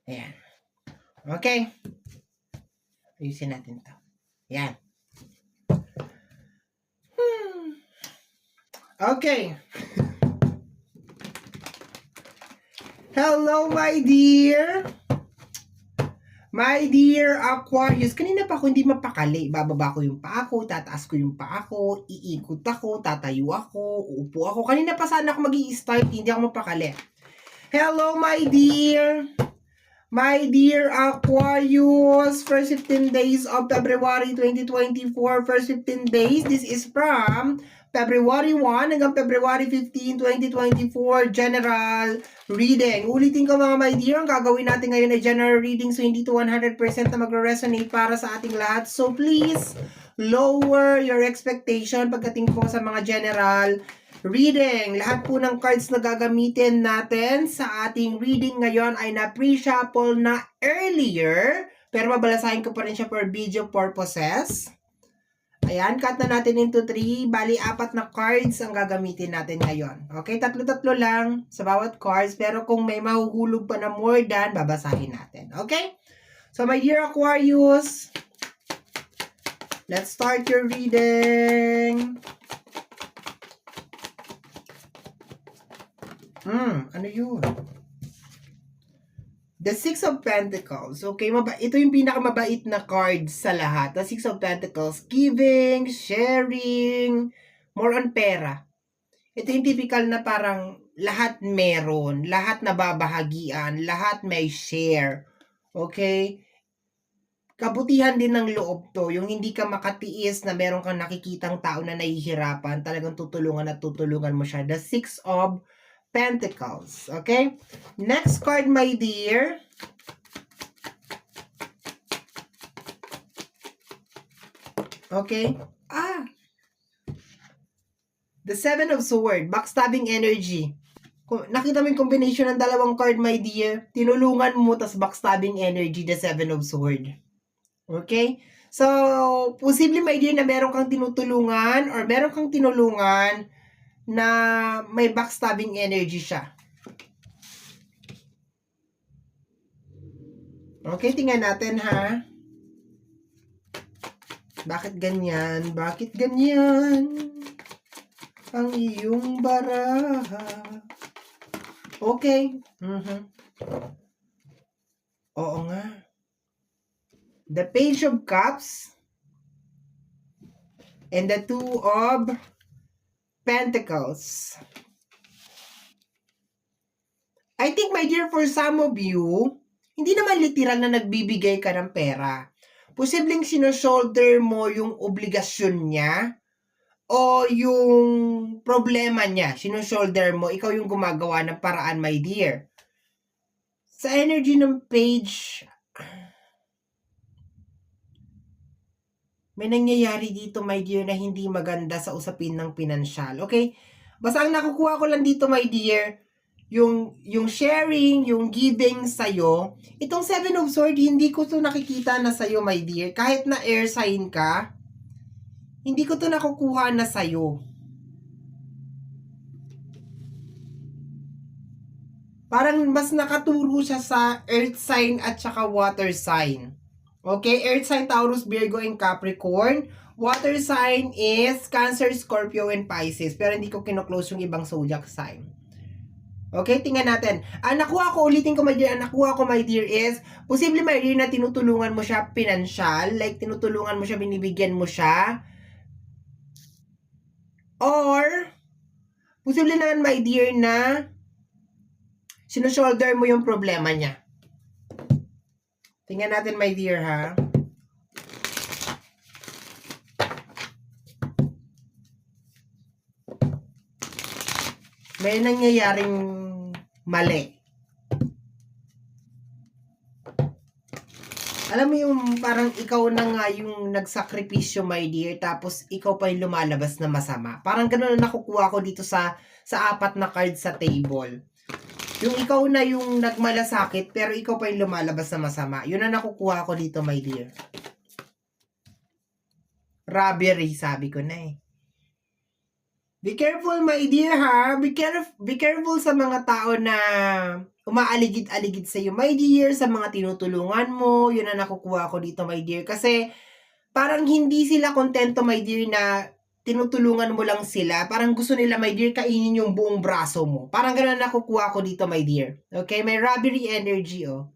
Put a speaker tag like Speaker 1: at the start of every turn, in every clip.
Speaker 1: Ayan. Okay. Ayusin natin to. Ayan. Okay. Hello, my dear. My dear Aquarius. Kanina pa ako hindi mapakali. Bababa ko yung paa ko, tataas ko yung paa ko, iikot ako, tatayo ako, uupo ako. Kanina pa sana ako mag-i-start, hindi ako mapakali. Hello, my dear. My dear Aquarius, first 15 days of February 2024, first 15 days, this is from February 1 hanggang February 15, 2024, general reading. Ulitin ko mga my dear, ang gagawin natin ngayon ay general reading, so hindi to 100% na magre-resonate para sa ating lahat. So please, lower your expectation pagdating po sa mga general reading. Lahat po ng cards na gagamitin natin sa ating reading ngayon ay na-pre-shuffle na earlier, pero babalasahin ko pa rin siya for video purposes. Ayan, cut na natin into 3. Bali, 4 na cards ang gagamitin natin ngayon. Okay, tatlo-tatlo lang sa bawat cards, pero kung may mahuhulog pa na more than, babasahin natin. Okay? So, my dear Aquarius, let's start your reading. Ano yun? The Six of Pentacles. Okay, ito yung pinakamabait na card sa lahat. The Six of Pentacles. Giving, sharing, more on pera. Ito yung typical na parang lahat meron, lahat nababahagian, lahat may share. Okay? Kabutihan din ng loob to. Yung hindi ka makatiis na meron kang nakikitang tao na nahihirapan, talagang tutulungan at tutulungan mo siya. The Six of Pentacles. Okay? Next card, my dear. Okay? The Seven of Swords. Backstabbing energy. Nakita mo yung combination ng dalawang card, my dear. Tinulungan mo, tas backstabbing energy, the Seven of Swords. Okay? So, posible, my dear, na meron kang tinutulungan or meron kang tinulungan na may backstabbing energy siya. Okay, tingnan natin ha. Bakit ganyan? Bakit ganyan ang iyong baraha? Okay. Oo nga. The Page of Cups and the Two of Pentacles. I think, my dear, for some of you, hindi naman literal na nagbibigay ka ng pera. Posibleng sino-shoulder mo yung obligasyon niya o yung problema niya. Sino-shoulder mo, ikaw yung gumagawa ng paraan, my dear. Sa energy ng page, may nangyayari dito, my dear, na hindi maganda sa usapin ng pinansyal. Okay? Basta ang nakukuha ko lang dito, my dear, yung sharing, yung giving sa'yo, itong Seven of Swords, hindi ko to nakikita na sa'yo, my dear. Kahit na air sign ka, hindi ko to nakukuha na sa'yo. Parang mas nakaturo siya sa earth sign at saka water sign. Okay, earth sign, Taurus, Virgo, and Capricorn. Water sign is Cancer, Scorpio, and Pisces. Pero hindi ko kino-close yung ibang zodiac sign. Okay, tingnan natin. Ang nakuha ko, ulitin ko, my dear, ang nakuha ko, my dear, is, posible, my dear, na tinutulungan mo siya pinansyal, like tinutulungan mo siya, binibigyan mo siya, or, posible naman, my dear, na sinushoulder mo yung problema niya. Tingnan natin, my dear, ha? May nangyayaring mali. Alam mo yung parang ikaw na nga yung nagsakripisyo, my dear, tapos ikaw pa yung lumalabas na masama. Parang ganun na nakukuha ko dito sa 4 na cards sa table. Yung ikaw na yung nagmalasakit, pero ikaw pa yung lumalabas na masama. Yun na nakukuha ko dito, my dear. Robbery, sabi ko na eh. Be careful, my dear, ha? Be careful sa mga tao na umaaligid-aligid sa'yo, my dear, sa mga tinutulungan mo. Yun ang nakukuha ko dito, my dear. Kasi, parang hindi sila kontento, my dear, na tinutulungan mo lang sila. Parang gusto nila, my dear, kainin yung buong braso mo. Parang gano'n nakukuha ko dito, my dear. Okay? May robbery energy, oh.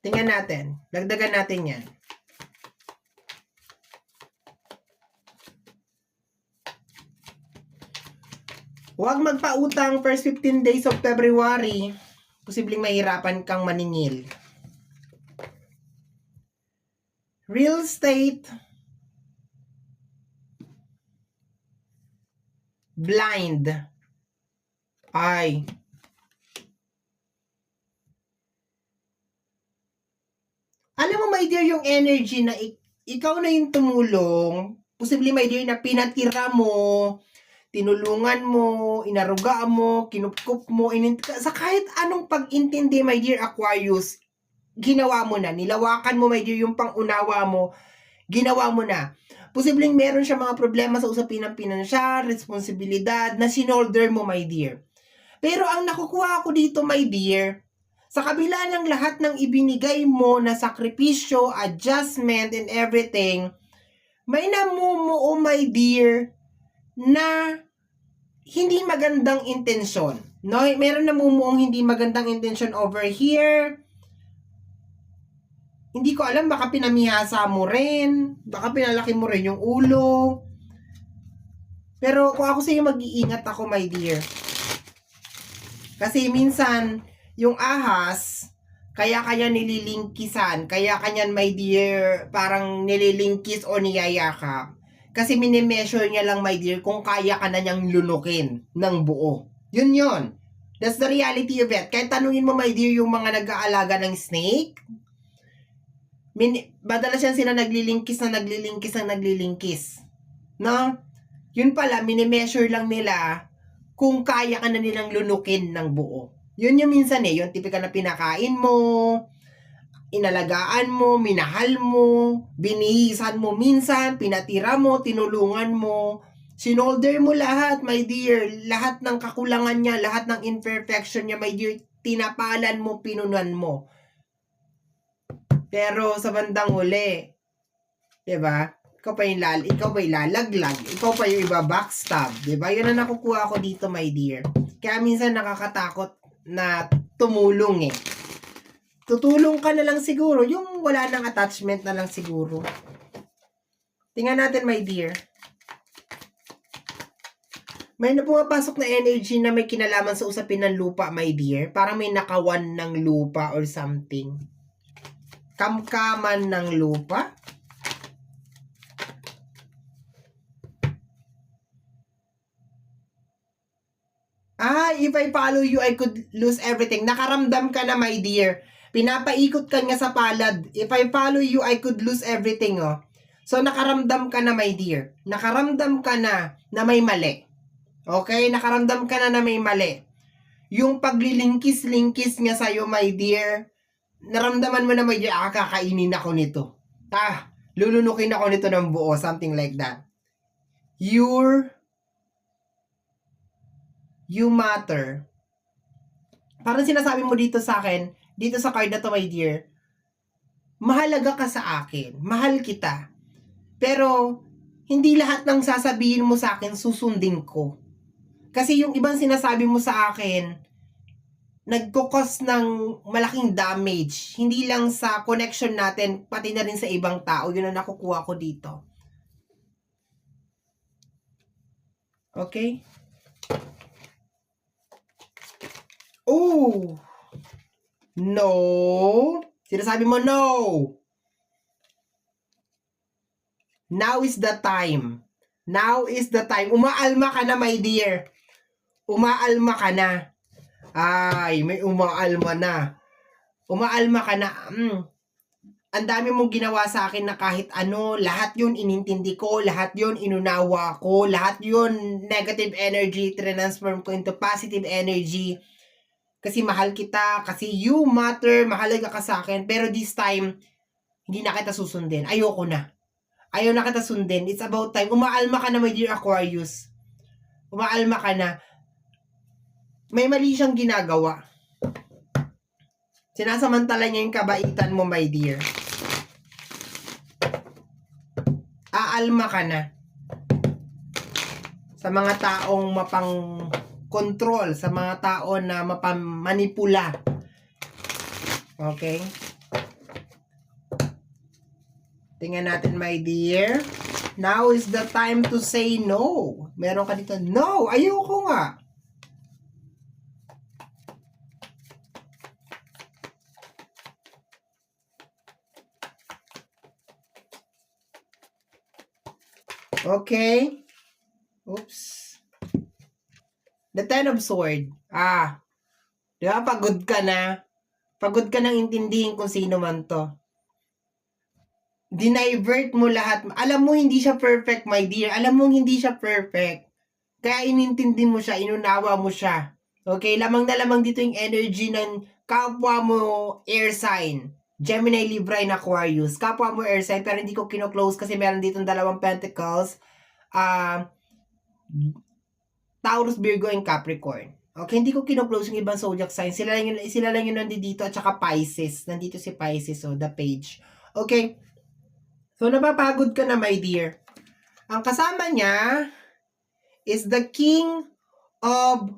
Speaker 1: Tingnan natin. Dagdagan natin yan. Huwag magpautang first 15 days of February. Posibleng mahirapan kang maningil. Real estate. Blind. Ay. Alam mo, my dear, yung energy na ikaw na yung tumulong. Posibleng, my dear, na pinatira mo, tinulungan mo, inarugaan mo, kinupkup mo, sa kahit anong pag-intindi, my dear Aquarius, ginawa mo na. Nilawakan mo, my dear, yung pangunawa mo, ginawa mo na. Posibleng meron siya mga problema sa usapin ng pinansyal, responsibilidad, na sinolder mo, my dear. Pero ang nakukuha ko dito, my dear, sa kabila ng lahat ng ibinigay mo na sakripisyo, adjustment, and everything, may namumuo, my dear, na hindi magandang intensyon. No? Meron namumuong hindi magandang intensyon over here. Hindi ko alam, baka pinamihasa mo rin. Baka pinalaki mo rin yung ulo. Pero kung ako sa'yo, mag-iingat ako, my dear. Kasi minsan, yung ahas, kaya nililingkisan. Kaya kanyan, my dear, parang nililingkis o niyayakap. Kasi minimeasure niya lang, my dear, kung kaya ka na niyang lunukin ng buo. Yun. That's the reality of it. Kahit tanungin mo, my dear, yung mga nag-aalaga ng snake, madalas yan sila naglilingkis. No? Yun pala, minimeasure lang nila kung kaya ka na nilang lunukin ng buo. Yun yung minsan yung tipikal na pinakain mo, inalagaan mo, minahal mo, binihisan mo minsan, pinatira mo, tinulungan mo, sinolder mo lahat, my dear, lahat ng kakulangan niya, lahat ng imperfection niya, my dear, tinapalan mo, pinunan mo. Pero sa bandang huli, diba? Ikaw pa yung lalaglag, ikaw pa yung iba backstab, diba? Yun ang nakukuha ko dito, my dear. Kaya minsan nakakatakot na tumulong tutulong ka na lang siguro, yung wala nang attachment na lang siguro. Tingnan natin, my dear. May pumapasok na energy na may kinalaman sa usapin ng lupa, my dear. Parang may nakawan ng lupa or something. Kamkaman ng lupa. If I follow you, I could lose everything. Nakaramdam ka na, my dear. Pinapaikot ka nga sa palad. If I follow you, I could lose everything, oh. So, nakaramdam ka na, my dear. Nakaramdam ka na may mali. Okay? Nakaramdam ka na may mali. Yung paglilingkis-lingkis nga sa'yo, my dear, naramdaman mo na, my dear, kakainin ako nito. Lulunukin ako nito ng buo. Something like that. You matter. Parang sinasabi mo dito sa akin, dito sa card na to, my dear, mahalaga ka sa akin. Mahal kita. Pero, hindi lahat ng sasabihin mo sa akin, susundin ko. Kasi yung ibang sinasabi mo sa akin, nagkukos ng malaking damage. Hindi lang sa connection natin, pati na rin sa ibang tao. Yun ang nakukuha ko dito. Okay? Oh! No. Sinasabi mo no. Now is the time. Now is the time. Umaalma ka na, my dear. Umaalma ka na. Ay, may umaalma na. Umaalma ka na. Ang dami mong ginawa sa akin na kahit ano, lahat yun inintindi ko, lahat yun inunawa ko, lahat yun negative energy, transform ko into positive energy. Kasi mahal kita, kasi you matter, mahalaga ka sa akin. Pero this time, hindi na kita susundin. Ayoko na. Ayaw na kita sundin. It's about time. Umaalma ka na, my dear Aquarius. Umaalma ka na. May mali siyang ginagawa. Sinasamantala niya yung kabaitan mo, my dear. Aalma ka na. Sa mga taong mapang-control, sa mga tao na mapamanipula. Okay? Tingnan natin, my dear. Now is the time to say no. Meron ka dito, no, ayoko nga. Okay. Oops. The Ten of Swords. Di ba? Pagod ka na. Pagod ka nang intindihin kung sino man to. Dinivert mo lahat. Alam mo, hindi siya perfect, my dear. Alam mo, hindi siya perfect. Kaya inintindi mo siya, inunawa mo siya. Okay? Lamang na lamang dito yung energy ng kapwa mo air sign. Gemini, Libra, and Aquarius. Kapwa mo air sign, pero hindi ko kino-close kasi meron dito dalawang pentacles. Taurus, Virgo, and Capricorn. Okay, hindi ko kino-close yung ibang zodiac sign. Sila lang yung nandito at saka Pisces. Nandito si Pisces, so the page. Okay. So, napapagod ka na, my dear. Ang kasama niya is the King of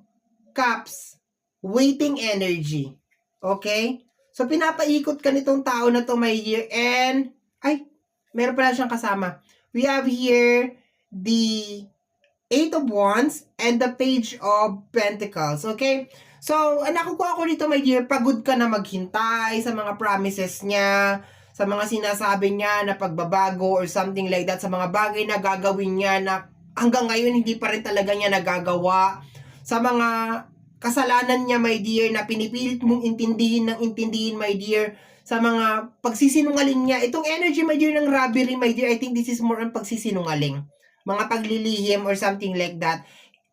Speaker 1: Cups. Waiting energy. Okay? So, pinapaikot ka nitong tao na to, my dear. And, meron pala siyang kasama. We have here the Eight of Wands and the Page of Pentacles. Okay? So, nakukuha ko dito, my dear, pagod ka na maghintay sa mga promises niya, sa mga sinasabi niya na pagbabago or something like that, sa mga bagay na gagawin niya na hanggang ngayon hindi pa rin talaga niya nagagawa, sa mga kasalanan niya, my dear, na pinipilit mong intindihin, my dear, sa mga pagsisinungaling niya. Itong energy, my dear, ng robbery, my dear, I think this is more on pagsisinungaling. Mga paglilihim or something like that.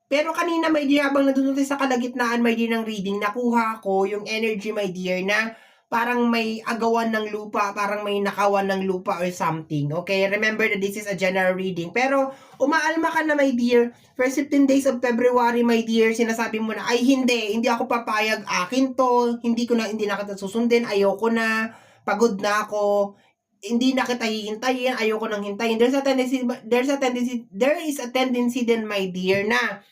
Speaker 1: Pero kanina, my dear, habang nandun tayo sa kalagitnaan, my dear, ng reading, nakuha ko yung energy, my dear, na parang may agawan ng lupa, parang may nakawan ng lupa or something. Okay? Remember that this is a general reading. Pero, umaalma ka na, my dear. First 15 days of February, my dear, sinasabi mo na, ay hindi ako papayag, akin to, hindi na kita susundin, ayoko na, pagod na ako, hindi na kita hihintayin, ayoko nang hintayin. There is a tendency then, my dear, na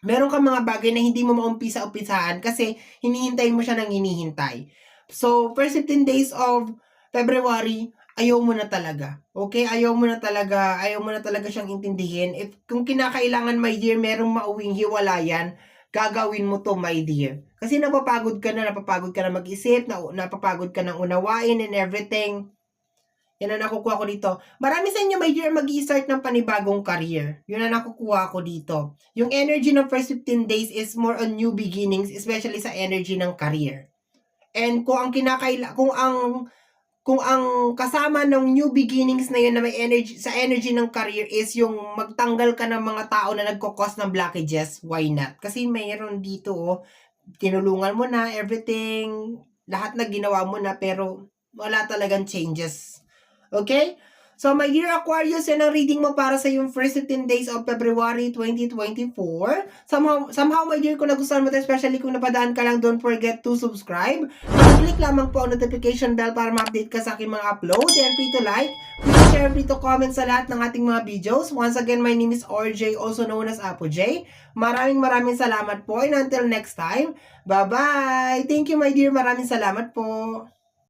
Speaker 1: meron kang mga bagay na hindi mo maumpisa-umpisahan kasi hinihintayin mo siya ng hinihintay. So, first 15 days of February, ayaw mo na talaga. Okay? Ayaw mo na talaga siyang intindihin. Kung kinakailangan, my dear, merong mauwing hiwalayan, gagawin mo to, my dear. Kasi napapagod ka na mag-isip, napapagod ka ng unawain and everything. Yan ang nakukuha ko dito. Marami sa inyo, my dear, mag-i-start ng panibagong career. Yun ang nakukuha ko dito. Yung energy ng first 15 days is more on new beginnings, especially sa energy ng career. And kung ang kasama ng new beginnings na yun na may energy, sa energy ng career is yung magtanggal ka ng mga tao na nagko-cause ng blockages, why not? Kasi mayroon dito, tinulungan mo na, everything, lahat na ginawa mo na, pero wala talagang changes. Okay? So, my dear Aquarius, yan ang reading mo para sa yung first 15 days of February 2024. Somehow, my dear, kung nagustuhan mo ito, especially kung napadaan ka lang, don't forget to subscribe. Click lamang po ang notification bell para ma-update ka sa aking mga upload. And free to like, free to share, free to comment sa lahat ng ating mga videos. Once again, my name is RJ, also known as Apo J. Maraming salamat po. And until next time, bye-bye! Thank you, my dear. Maraming salamat po.